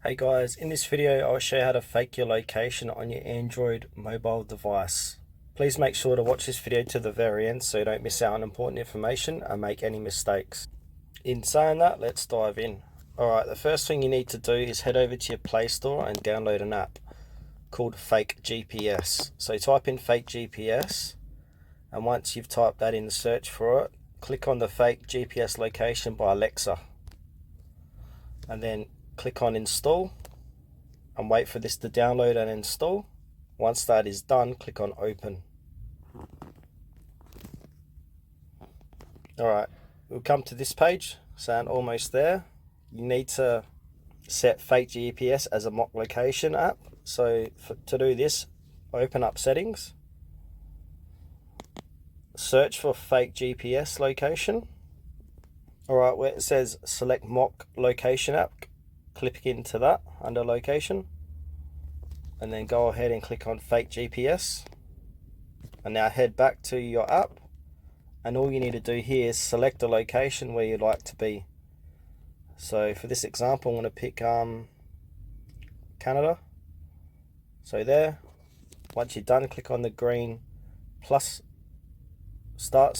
Hey guys, in this video I'll show you how to fake your location on your Android mobile device. Please make sure to watch this video to the very end so you don't miss out on important information and make any mistakes. In saying that, let's dive in. Alright, the first thing you need to do is head over to your Play Store and download an app called Fake GPS. So type in Fake GPS, and once you've typed that in the search for it, click on the Fake GPS location by Alexa, and then click on install and wait for this to download and install. Once that is done, click on open. Alright, we'll come to this page, saying almost there. You need to set Fake GPS as a mock location app. So to do this, open up settings, search for Fake GPS location. Alright, where it says select mock location app, click into that under location, and then go ahead and click on Fake GPS, and now head back to your app, and all you need to do here is select a location where you'd like to be. So for this example, I'm going to pick Canada. So there, once you're done, click on the green plus start